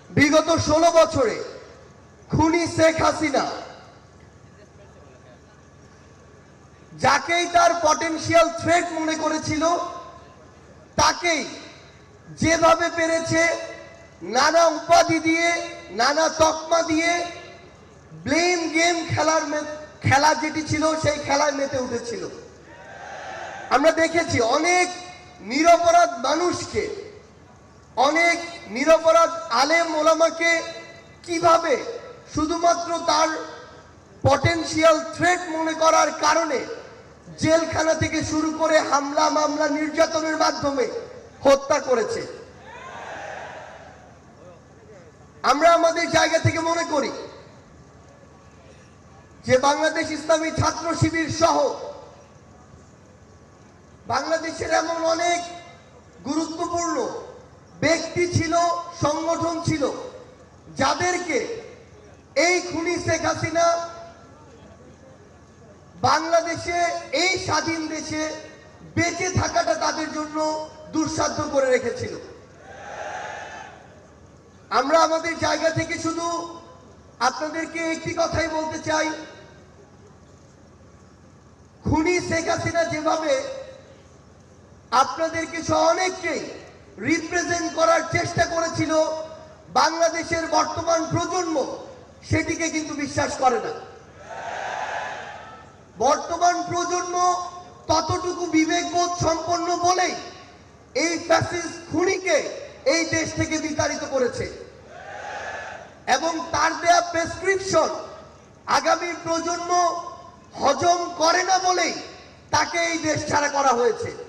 বিগত 16 বছরে খুনি শেখ হাসিনা যাকেই তার পটেনশিয়াল থ্রেট মনে করেছিল তাকেই যেভাবে পেরেছে নানা উপাধি দিয়ে, নানা তকমা দিয়ে ব্লেম গেম খেলা যেটি ছিল সেই খেলায় মেতে উঠেছিল। আমরা দেখেছি অনেক নিরপরাধ মানুষকে, অনেক নিরপরাধ আলেম ওলামাকে কিভাবে শুধুমাত্র তার পটেনশিয়াল থ্রেট মনে করার কারণে জেলখানা থেকে শুরু করে হামলা মামলা নির্যাতনের মাধ্যমে হত্যা করেছে। আমরা আমাদের জায়গা থেকে মনে করি যে বাংলাদেশ ইসলামী ছাত্র শিবির সহ বাংলাদেশের এমন অনেক গুরুত্বপূর্ণ ব্যক্তি ছিল, সংগঠন ছিল, যাদেরকে এই খুনি শেখ হাসিনা বাংলাদেশে, এই স্বাধীন দেশে বেঁচে থাকাটা তাদের জন্য দুঃসাধ্য করে রেখেছিল। আমরা আমাদের জায়গা থেকে শুধু আপনাদেরকে একটি কথাই বলতে চাই, খুনি শেখ হাসিনা যেভাবে আপনাদেরকে সহ অনেককেই রিপ্রেজেন্ট করার চেষ্টা করেছিল, বাংলাদেশের বর্তমান প্রজন্ম সেটিকে কিন্তু বিশ্বাস করে না। বর্তমান প্রজন্ম ততটুকু বিবেকবোধ সম্পন্ন বলেই এই ফ্যাসিস্ট খুনিকে এই দেশ থেকে বিতাড়িত করেছে এবং তার দেয়া প্রেসক্রিপশন আগামী প্রজন্ম হজম করে না বলেই তাকে এই দেশ ছাড়া করা হয়েছে।